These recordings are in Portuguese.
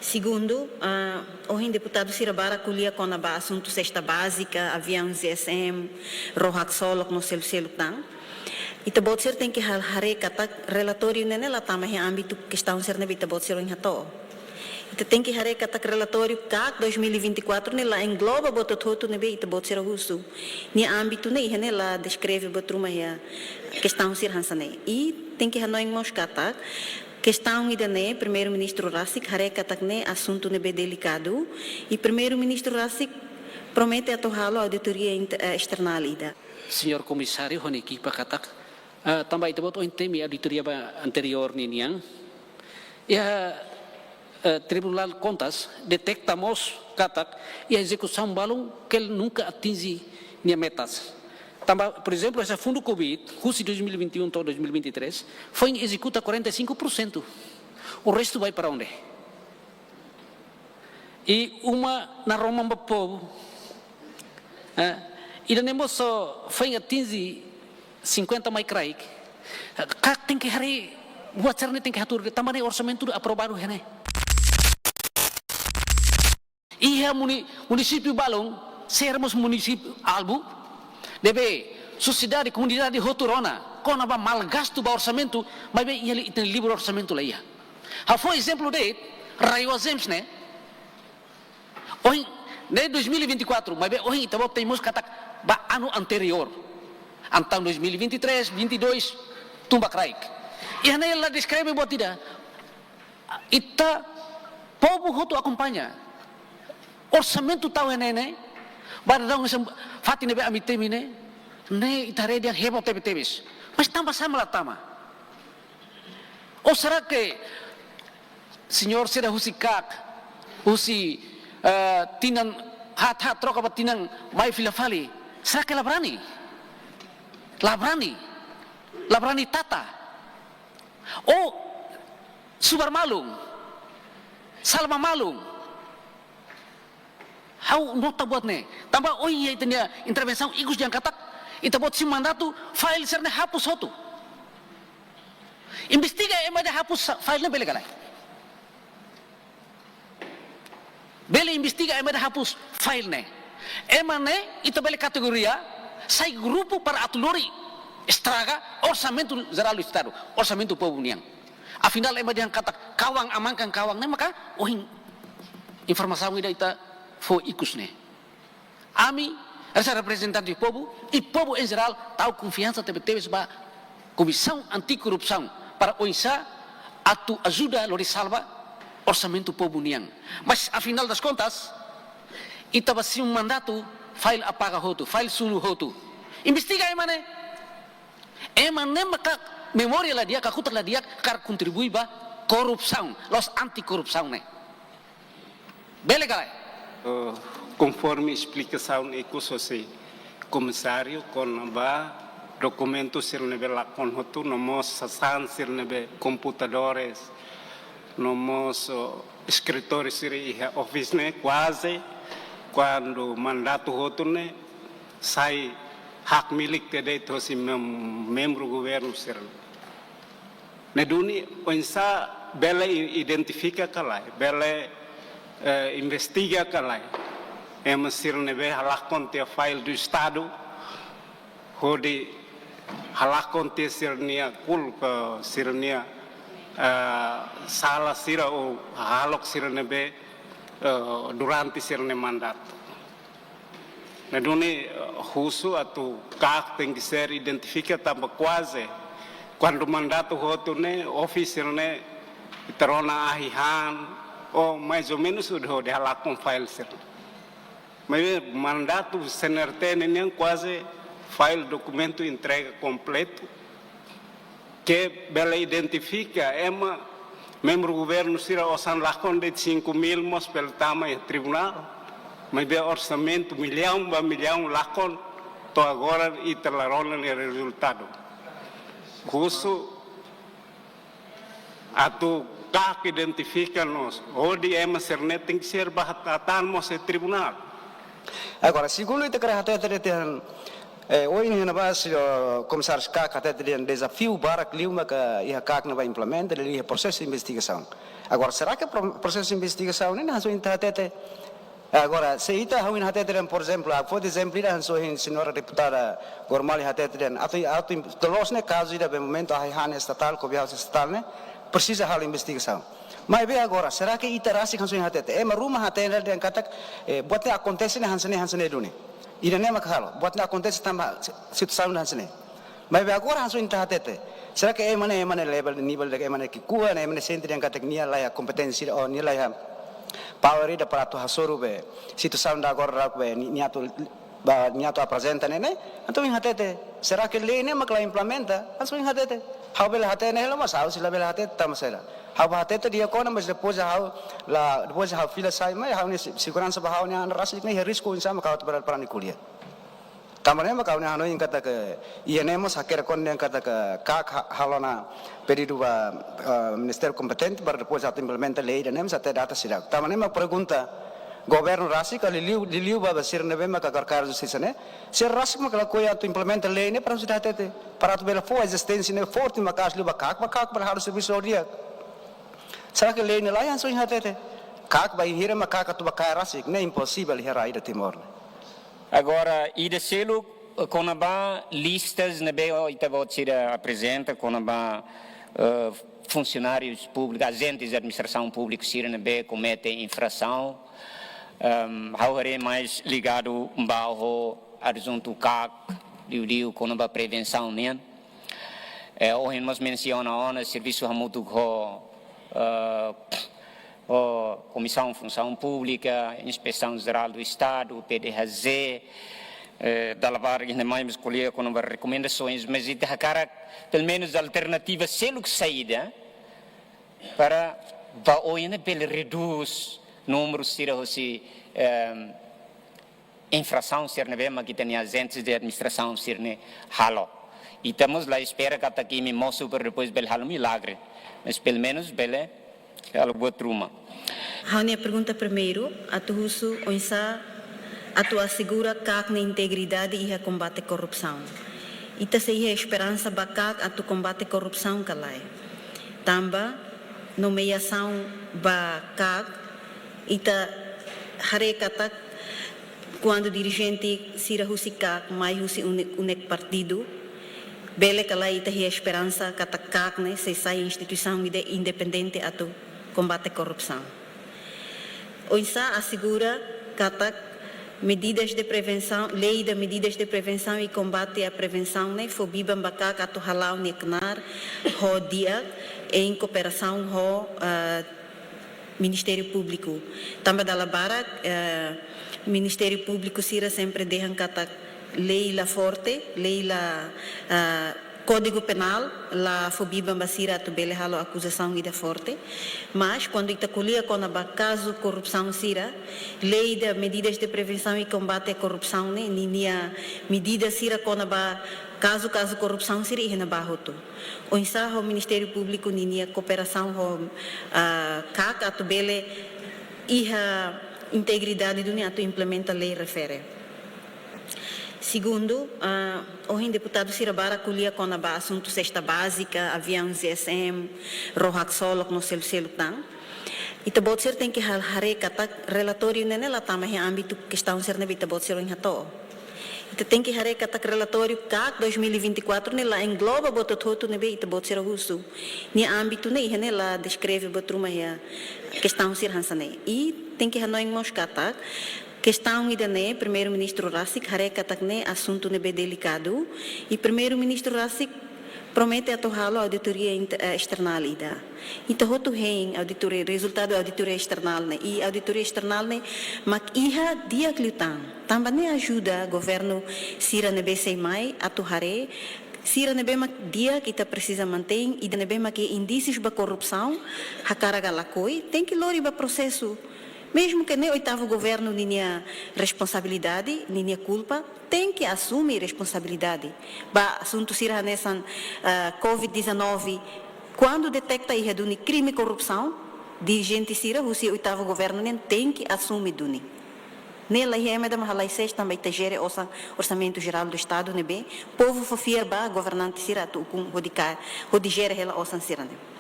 Segundo, o deputado Sirabara colhia com a assunto cesta básica, aviões GSM, Rohac Solo, no selo tang. E também ser tem que harekata relatório nela também em âmbito questão ser na vida ser em hato. E tem que harekata relatório CAC 2024 nela engloba boto todo nebe e também ser uso. Ni âmbito nem nela descreve botruma ya questão ser hansane. E tem que hanoi moscata questão idane primeiro-ministro Rassik harekata ne assunto nebe delicado e primeiro-ministro Rassik promete atohalo auditoria external ida. Senhor Comissário, honeki pakatak também tebot o temi auditoria anterior niniang Tribunal Contas detectamos katak e a execução balão que ele nunca atinge minha metas. Também, por exemplo, esse fundo Covid, curso de 2021 até 2023, foi executa 45%. O resto vai para onde? E uma na Roma do povo. E não só foi atinge 50 mais craik. Tem que hari buat cerne tem que atur também orçamento aprovado né. E município balão, sermos município albu deve sociedade comunidade roturona quando há mal gasto do orçamento mas bem ele tem livre orçamento lá ia. Foi exemplo de raio exemplos né. Hoje de 2024 mas bem hoje também temos kata ba ano anterior. Antang 2023, 22 tumba kraik. E ela descreve buat tidak. Ita povo roto acompanha. Orçamento tahu né? Baru fati nebe amitemi ne itare dia hebo tebes. Mas tambah sama lah tama. Ou será que senhor será husikak, husi tinang hat troca ba tinang mai filafali. Será que ela berani? Labrani tata. Oh, Subar Malung, Salma Malung. How nota buat ne? Tambah oh iya itu dia intervensi igus yang katak. Itu buat si mandato file serna hapus hotu. Investiga emang ada hapus filenya bele galai. Bele investiga emang ada hapus filenya. Emang ne itu bele kategoria. Sai grupo para atulori estraga orçamento geral do Estado, orçamento do povo união. Afinal, é mais kata kawang amankan kawang, né? Maka, informação ida ita foi ikus né. Ami, essa representante do povo e povo em geral tahu confiança teve sebuah comissão anticorrupção para oinsa atu ajuda lori salva orçamento do povo união. Mas afinal das contas, ita basi mandato file apaga hotu, file sulu hotu. Investiga emane. Emane maka memória lá dia, kakutak lá dia, kar contribui ba corrupção, los anticorrupção né. Bele galera. Conforme explicação e cursosi comissário com ba documento sirnebe la con hotu nomos sasan sirnebe computadores nomos escritório siri office né quase quando mandato hotune sai hak milik tede itu si membro governo ser. Neduni onsa bela identifica kalai, bela investiga kalai. Mesir nebe halakon te file do estado, hodi halakon te sirnia culpa sirnia salah sira o halok sirnebe durante sirne mandato. Neduni husu atau kak tem que ser identifica tambah quase quando mandato hotune officerne terona ahihan ou mais ou menos sudah halakon file sir. Mas mandato senerte nem quase file documento entrega completo que bela identifica ema membro governo sira osan lakon de 5.000 mos pel tama e tribunal. Mas be orçamento milhão lakon to agora e terlarona o resultado. Curso atu kak identifica nos odi ema sernet tem que ser bahatatan mos e tribunal. Agora, segundo itu kerana hati-hati hoje na base comissário Kak hati-hati desafio barak liu maka ia Kak na vai implementar ele processo de investigação. Agora, será que o processo de investigação não é até agora, se ita hawin hateten, por exemplo, for exemplo, ida hanso hin senhora deputada Gormali hateten, atu telos ne caso ida be momento a hane estatal, ko biasa estatal ne, precisa hal investigação. Mas bem agora, será que ita rasi hanso hin hateten? Mas rumah hateten dan katak, buatnya acontece ne hansene duni. Ida ne makhalo, buatnya acontece tambah situação hansene. Mas bem agora hanso hin hateten. Será que emane level nível de emane ki kuah ne emane sentri yang katak nia lah kompetensi o nia lah power ida para tu hasuru be situação da agora be niato apresenta nene então em hatete será que lei ne makla implementa então em hatete how bela hatete ne mas how sila bela hatete tamasela how hatete dia kona mas depois how fila sai mai how ne segurança ba how ne rasik ne risco insama kau tu para ni kuliah tamarnya kau ne hano yang kata ke ienemos hakera kon yang kata ke kak halona pedido a ministério competente para depois implementar a lei da NEMS até data sidak. Tamannya mak pergunta governo rasik ali liu ba basir nebe mak agar kar justiça ne ser rasik mak la koya tu implementa lei ne para sudah tete para tu bela fo existência ne forte mak asli ba kak para harus serviço dia. Será que lei ne lá yang so inhat tete kak ba hira mak kak tu ba kaya rasik ne impossível hira ida timor. Agora, ida selo konaba listas nebe itava tira apresenta konaba funcionários públicos, agentes de administração pública que cometem infração, há mais ligado ao assunto CAC, do com a prevenção, né? Hoje nós mencionamos o serviço muito Comissão de Função Pública, Inspeção Geral do Estado, PDHZ, da lavar ainda mais escolher com recomendações, mas isso cara pelo menos alternativa selo que saída para hoje né pelo reduz números se infração ser né mas que tem agentes de administração ser né halo e estamos lá espera que até aqui me mostra para depois bel halo milagre mas pelo menos bele halo boa truma. A pergunta primeiro a tu uso onsa a tu assegura que na integridade e a combate à corrupção. E ta sei a esperança bacak a tu combate à corrupção calai. Tamba nomeação bacak e ta harekata quando dirigente sira husikak mai husi unek partido bele calai ta a esperança katakak ne se sai instituição independente a tu combate à corrupção. Onsa assegura katak medidas de prevenção, lei de medidas de prevenção e combate à prevenção, né? Fobiba mbakak atu halau neknar, ho dia em cooperação ho Ministério Público. Também da labara Ministério Público sira sempre deixam kata lei la forte, lei la Código Penal, la fobiba mbasira atu bele halo acusação ida forte, mas quando ita colia com a caso corrupção sira, lei de medidas de prevenção e combate à corrupção né, ninia medida sira com a caso corrupção sira e na barroto. O ensaio Ministério Público ninia cooperação ho CAC atu bele e a integridade do atu implementa lei refere. Segundo, o deputado Sirabara colhia com a assunto cesta básica, avião GSM, Rohac Solok no selo tang. E tabot ser tem que harekata relatório nene lá tama em âmbito questão ser nebe tabot ser em hato. E tem que harekata relatório CAC 2024 nela engloba botot hoto nebe tabot ser uso. Ni âmbito ne hene lá descreve botruma ya questão ser hansane. E tem que hanoing moscata questão ida né primeiro-ministro Rasik harekat né assunto nebe delicado e primeiro-ministro Rasik promete atuhalo auditoria external ida. Então hotu hein auditoria resultado auditoria external né e auditoria external né mak iha dia klutan também ajuda governo sira nebe sei mai atuhare sira nebe mak dia kita precisa manter e nebe mak indícios ba corrupção hakara galakoi tem que lori ba processo. Mesmo que nem oitavo governo ninha responsabilidade, ninha culpa, tem que assumir responsabilidade. Ba assunto sira nessa COVID-19, quando detecta aí duni crime e corrupção, dirigente sira, o oitavo governo nem tem que assumir duni. Nela é da mahalai seis também te gere orçamento geral do estado nebe, povo fofir ba governante sira tu com rodicare, rodigere ela osan sira ne.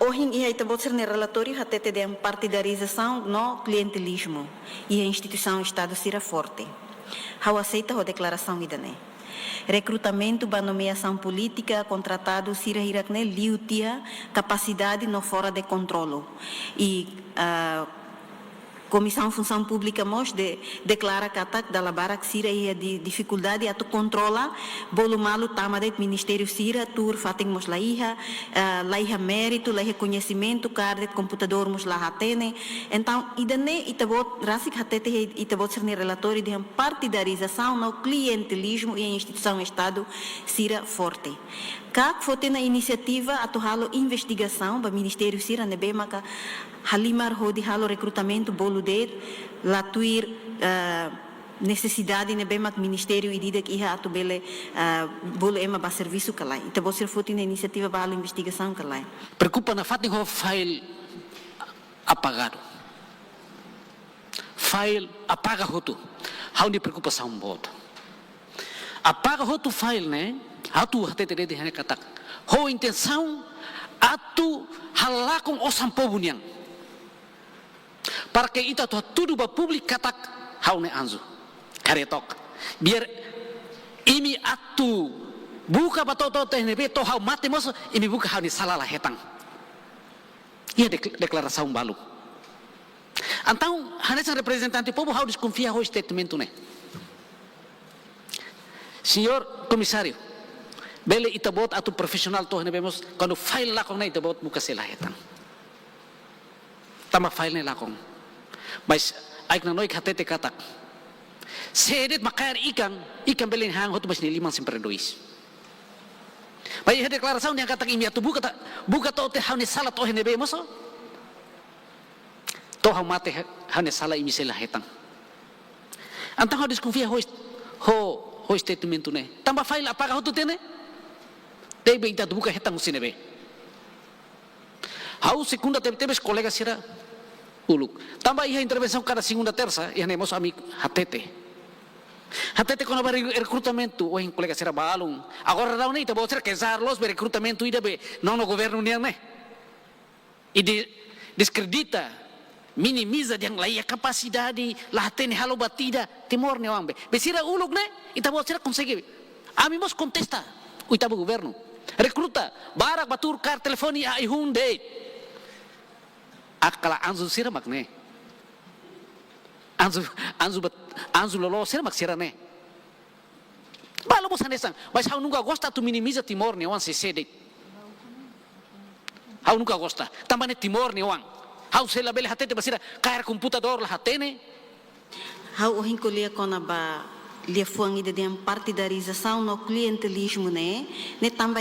Hoje ia itabot ser no relatório até de partidarização no clientelismo e a instituição Estado será forte. How aceita a declaração idane. Recrutamento para nomeação política contratado sira irakne liutia capacidade no fora de controlo e Comissão Função Pública declara que ataque da labara que sira ia de dificuldade a tu controla bolo malu tama det Ministério sira tur fating mos laiha mérito laiha conhecimento cardet computador mos la hatene então idane itabot rasik hatete itabot ser ne relatório de partidarização no clientelismo e a instituição Estado sira forte. Kak fote na iniciativa atuhalo investigação ba Ministério sira nebema ka halimar hodi halo recrutamento bolo der latuir necessidade nebema que Ministério idida que ia atubele bolo ema ba serviço kalai então você fote na iniciativa ba halo investigação kalai. Preocupa na fating ho file apagado. File apaga hotu. How ni preocupação bota. Apaga hotu file né? Atu hatete de hane katak. Ho intenção atu halakong osam pobuniang. Para que ita tudo ba public katak haune anzu. Karetok. Biar imi atu buka batoto tehnebe to hau mate mos imi buka hauni salala hetang. Ia declaração balu. Então, hanessa representante povo hau desconfia ho statemento né. Senhor comissário, bele itabot atu profesional to vemos quando file lá com na itabot buka sila hetang. Tama file nila kong. Mas ay na noy hatete katak. Sedet makayar ikan belen hang hot mas ni 552. May deklarasyon yang katak imi atu buka to te haune sala to henebe moso. To ha mate haune sala imi sila hetang. Antang ho desconfia ho statement ne. Tamba file apaga ho tu tene. Tebe ita buka hetang usinebe. Hau segunda tebes colega sira uluk. Tamba iha intervenção cada segunda terça e nemos amigo hatete. Hatete quando vai recrutamento o colega sira balung. Agora não nem tabo ser casar los recrutamento ida be não no governo nem né. E descredita minimiza yang laia capacidade la hatene halo batida timor ne ambe. Besira uluk né e tabo ser consegue. Amimos contesta o itabo governo. Recruta barak batur kar telefoni ai hunde. Akala anzu sira makne. Anzu lolo sira mak sira ne. Balo mo sanesang, mas hau nunca gosta tu minimiza timor ne wan se sede. Hau nunca gosta. Tambane timor ne wan. Hau se la bele hatete basira kair computador la hatene. Hau ohin kolia kona ba lia fuang ida de partidarização no clientelismo né tama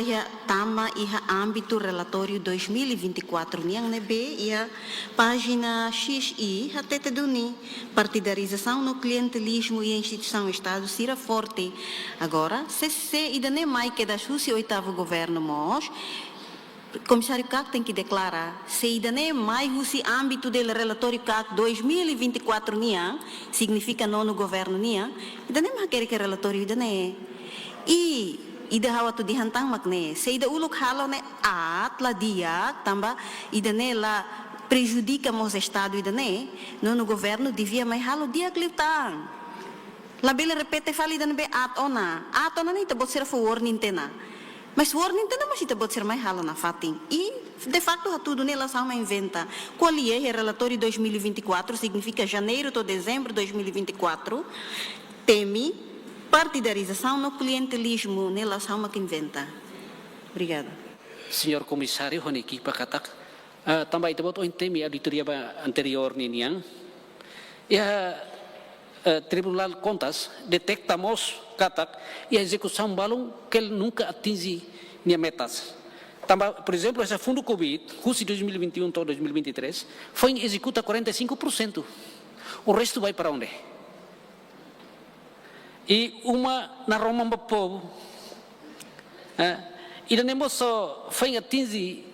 iha âmbito relatório 2024 niang ne be ia página XI hatete duni partidarização no clientelismo e a instituição Estado sira forte agora se ida ne mai que da susi oitavo governo mos Comissário CAC tem que declarar se ida ne mais o âmbito do relatório CAC 2024 nia significa nono governo nia ida ne mais quer que relatório ida ne e ida hawa tu dihantang makne se ida uluk halo ne atla dia tamba ida ne la prejudica mos estado ida ne nono governo devia mais halo dia glitang la bela repete fali ida ne be atona nem te bot ser warning tena. Mas warning tena mas ita bot ser mais halo na fating. E de facto tudo nela sama inventa. Qual é o relatório 2024 significa janeiro to dezembro 2024. Temi partidarização no clientelismo nela sama que inventa. Obrigada. Senhor comissário, honi equipa katak. Também ita bot o temi auditoria anterior niniang. Tribunal Contas detectamos katak e a execução balão que ele nunca atinge nem metas. Também, por exemplo, esse fundo Covid, curso 2021 até 2023, foi executa 45%. O resto vai para onde? E uma na Roma do povo, e não é só foi atinge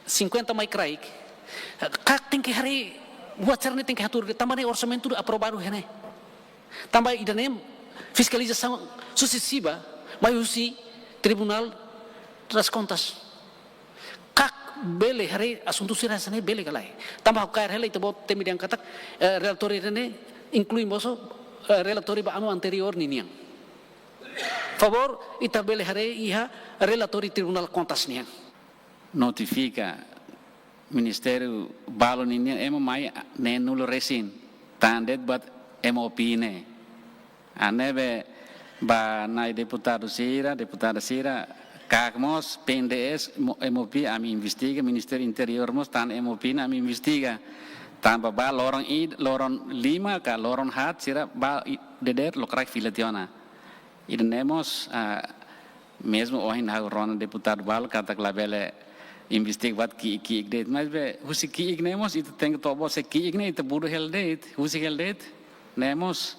50 mais craig. Tem que hari, buat cerne tem que atur. Também orçamento aprovado né? Também idanem fiscalização sucessiva, mas o Tribunal das Contas. Kak bele hari assunto sira sane bele kalai tambah kair hele itu bot temi yang katak relatori rene inclui moso relatori ba anu anterior niniang favor ita bele hari iha relatori tribunal contas niang notifica Ministério balo niniang emo mai ne nulo resin tandet bat MOP ne anebe ba nai deputado sira Kakmos, PNDS, MOP, ami investiga, Ministério Interior mos, tan MOP na ami investiga. Tanpa ba lorong 5 ka lorong hat sira ba deder lokrak filationa. Idnemos mesmo ohin ha rona deputado bal kata klabele investiga bat ki igdet mas be husi ki ignemos itu teng tobo se ki igne itu budu heldet husi heldet nemos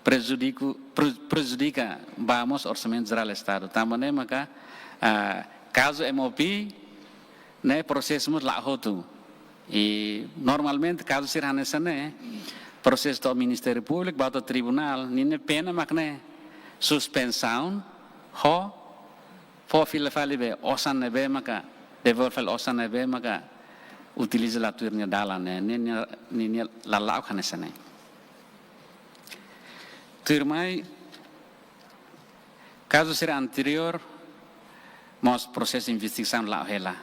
prejudica vamos orçamento geral estado também maka caso MOP né processo lá hotu e normalmente caso sirhanesa né processo do Ministério Público bato tribunal nine pena makne suspensão ho for fila be osan nebe maka devolver osan nebe maka utiliza la turnya dalan né nine la lau hanesa né Turmai, caso será anterior, mas processo de investigação lá hela.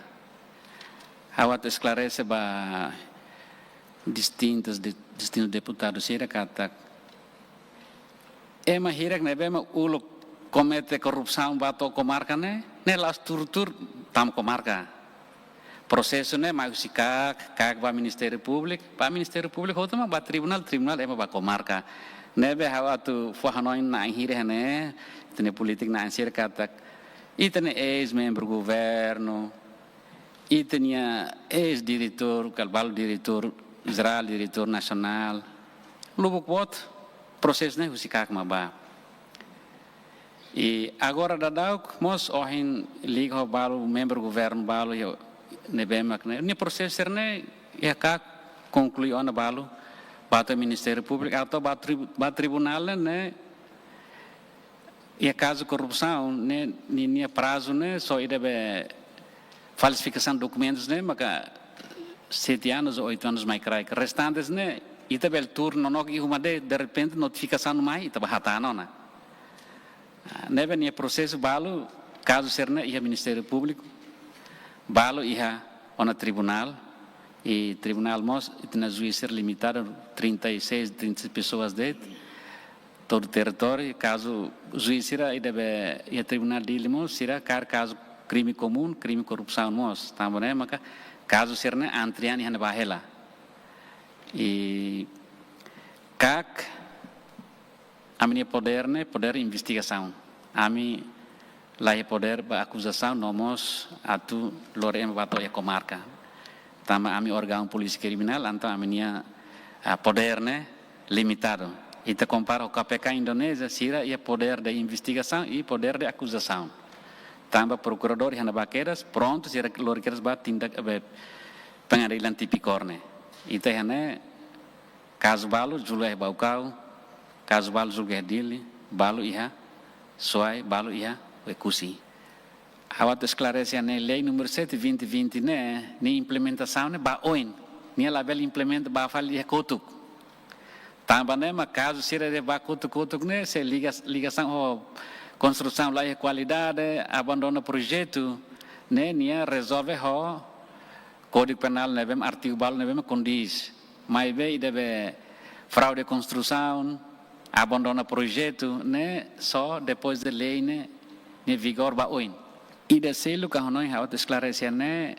Awat esclarece ba distintos deputados será kata. Ema hirak nebema ulo comete corrupção bato comarca ne las turtur tam comarca. Processo ne mau sikak ba Ministério Público hotama ba tribunal ema ba comarca. Nebe hawa tu fuhanoin na hire hane tene politik na ansir katak itene ex-membro governo itenia ex-diretor kalbal diretor geral diretor nacional lubuk bot proses ne husikak maba e agora dadauk mos ohin ligo balu membro governo balu yo nebe makne ni proses serne ya kak conclui ona balu bato Ministério Público atau bat tribunal né e caso corrupção né ninha prazo né só deve falsificação de documentos né maka 7 anos ou 8 anos mais crai restantes né ita bel turno no que uma de repente notificação mais ita bahatano na nebe ninha processo balo caso ser né ia Ministério Público balo ia ona tribunal e tribunal mos tem juiz ser limitado 36 pessoas de todo o território caso juiz será deve e tribunal dele mos será caso crime comum crime corrupção mos também maka caso ser né antrian han bahela e kak amni poder investigação ami lá poder ba acusação nomos atu lorem bato ya comarca tama ami órgão polícia criminal anto aminia poder né limitado e te compara o KPK Indonésia sira ia poder de investigação e poder de acusação tamba procurador hana baqueras pronto sira lorqueras bat tindak pengadilan tipikor né e te hana caso balu juleh baukau caso balu juleh dili balu iha soai balu iha ekusi Awat esclarece a lei número 7/2020 né ni implementação né ba oin ni label implementa ba fali kotuk tamba né mas caso sira de ba kotuk né se ligação o construção lá é qualidade abandona projeto né nia resolve ho código penal né bem artigo bal né bem condiz mas bem deve fraude de construção abandona projeto né só depois da lei né ni vigor ba oin ida selu kahonoi hawat esclarecer ne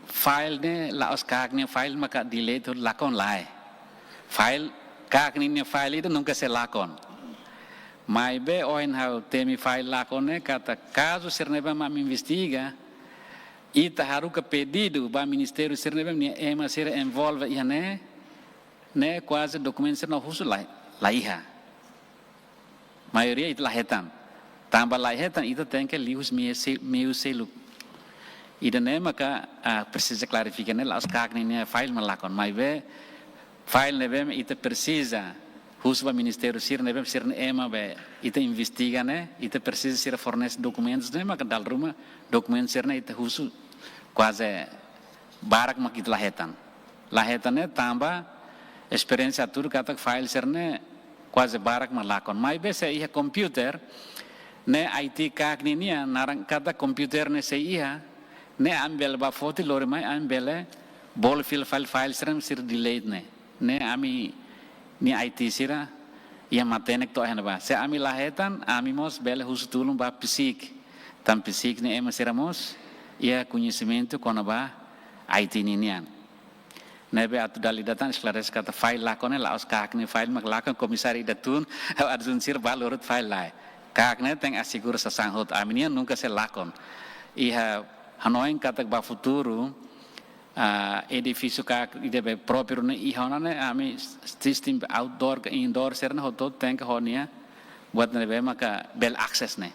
file ne la oskak ne file maka delay tu lakon lai file kak ne file itu nunca se lakon mai be oin hau temi file lakon ne kata caso serneba mam investiga ita haru ke pedido ba ministério serneba ne ema ser envolve ia ne quase documento ser no husu lai iha maioria itu lahetan tambah lahetan itu tem que lius meu selu ida ne maka precisa clarificar ne las kak ne file malakon mai be file ne be ita precisa husba ministério sir ne be sir ne ema be ita investiga ne ita precisa sir fornece documentos ne maka dal ruma documentos sir ne ita husu quase barak makit lahetan. Lahetannya tambah experiência tudo kata file serne quase barak malakon. Mas bese ia komputer ne IT kak ni narang kata komputer ne se ia ne ambel ba foto lori mai ambele bol file serne sir delete ne ami ni IT sira ia matenek to hena ba se ami lahetan ami mos bele hustulum ba psik tam psik ne ema siramos ia conhecimento kona ba IT ninian nebe atu dali datan esclarece kata file lakone laos kakne file mak lakon komisari datun adun sir balurut file lai kakne teng asigur sasanghut aminian nunca se lakon iha hanoing kata ba futuro edifício kak idebe próprio ne ihonane ami sistem outdoor ke indoor serna hoto teng honia buat nebe maka bel access ne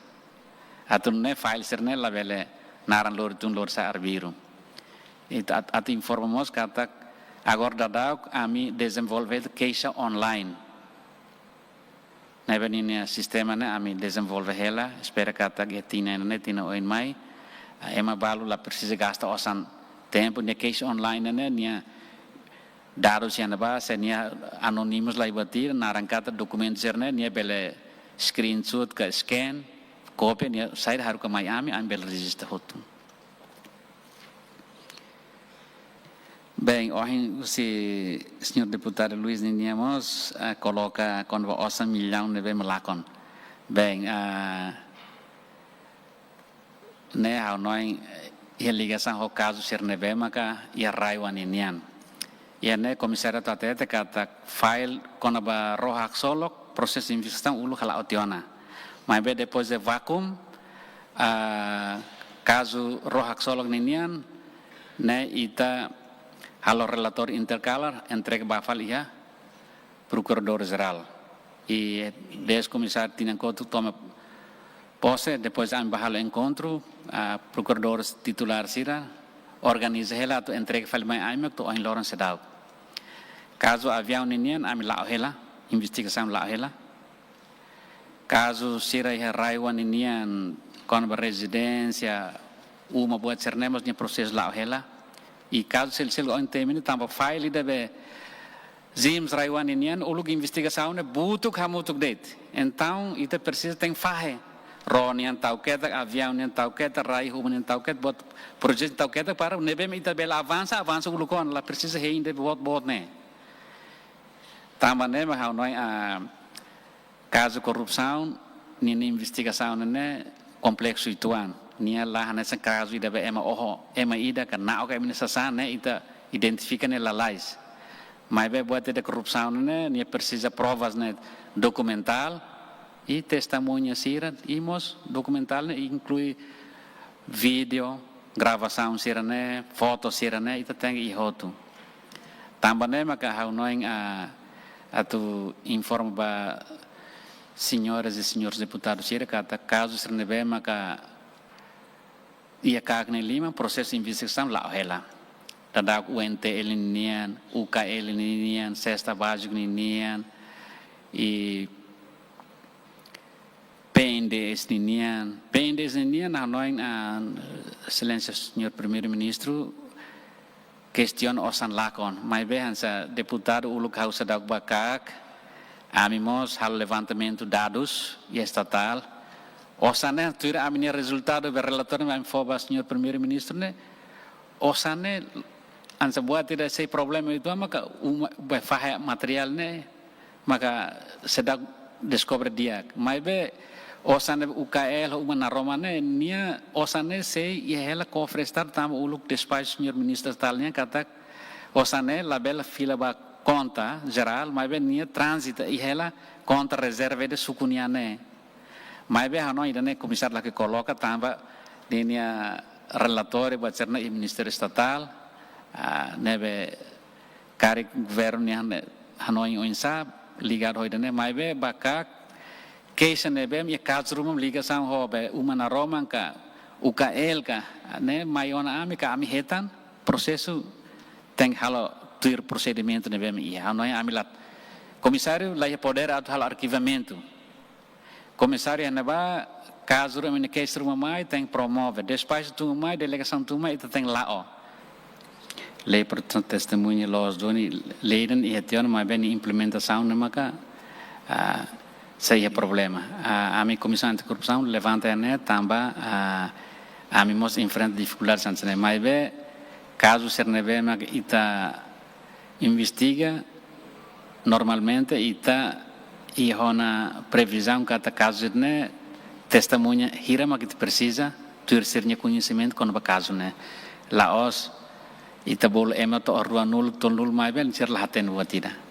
atun ne file serne la bele naran lor tun lor sa arbiru itu at informamos kata agora dadau ami desenvolver queixa online. Nebe ini sistema ne ami desenvolver hela, espera kata getina ne tina oin mai, ema balu la precisa gasta osan tempo ne queixa online ne nia dados yang ba se nia anonymous la ibatir narang kata dokumen serne nia bele screenshot ke scan copy nia sai haru ke mai ami bel register hotu. Bem, hoje o senhor deputado Luiz Niniamos coloca quando 8 milhões de melakon. Bem, né ao nós a ligação ao caso ser neve maka ia raiwan inian. Ia né comissário tatete kata file quando ba rohak solok proses investigação ulu hala otiona. Mas be depois de vacuum caso rohak solok ninian né ita halo relator intercalar entrega bafal ia procurador geral e descomissário Tinancoto toma posse depois am bahalo encontro procurador titular sira organiza hela to entrega fal mai aimek to in Lawrence Sedau caso avião ninian am lao hela investigação lao hela caso sira ia raiwan ninian kon residência uma buat cernemos ni proses lao hela e caso sel on temini tampa file deve zims raiwan inian ulug investigação ne butuk hamutuk date então ita precisa tem fahe ronian tauqueta avião nian tauqueta rai human tauqueta bot projeto tauqueta para nebe ita bela avança ulukon la precisa hein de bot ne tamba ne ma noi caso corrupção ni investigação ne complexo ituan nia lah nessa caso ida be ema ida kana oka minisa sana ita identifica ne la lais mas be buat de corrupção ne nia precisa provas ne documental e testemunha sira imos documental ne inclui vídeo gravação sira ne foto sira ne ita tem i hotu tamba ne maka hau noing atu informa ba senhoras e senhores deputados sira kata caso sira ne be maka ia kakne lima proses investigação lá hela tadak UNT elinian UKL elinian sexta básico elinian e PNDS elinian na nós excelência senhor primeiro-ministro questão osan lakon mas bem sa deputado uluk hausa dak bakak amimos hal levantamento dados e estatal osane tuira amini resultado be relator me foba senhor primeiro-ministro ne osane ansa buat tidak sei problema itu maka be fahe material ne maka sedang descobre dia mas be osane UKL uma Roma ne nia osane sei ia hela cofrestar tam uluk despacho senhor ministro talnya kata osane labela fila ba conta geral mas be nia transita ia hela conta reserva de sukuniane mas be hanoi dane komisar laki coloca tamba dinia relator buat cerna i ministério estatal nebe cari governo ne hanoi oinsa ligado hoi dane mas be bakak case nebe mi kazrumum ligação hobe umana roman ka UKL ka ne maiona ami ka ami hetan processo tem halo tuir procedimento nebe mi hanoi ami lat comissário lá poder atu halo arquivamento comissário neba caso remene case rumamai tem promove despacho tu mai delegação tu mai itu tem lao lei per testemunha los doni leden e tion mas bem implementação maka saya problema a mi comissão anticorrupção levanta né tamba a mi mos enfrenta dificuldades antes né mas bem caso ser neve mas ita investiga normalmente ita e hona previsão kata caso né testemunha hira mas que precisa ter sernya conhecimento quando ba caso né laos ita bol ema to orua nul to nul mai ben cer lahaten watida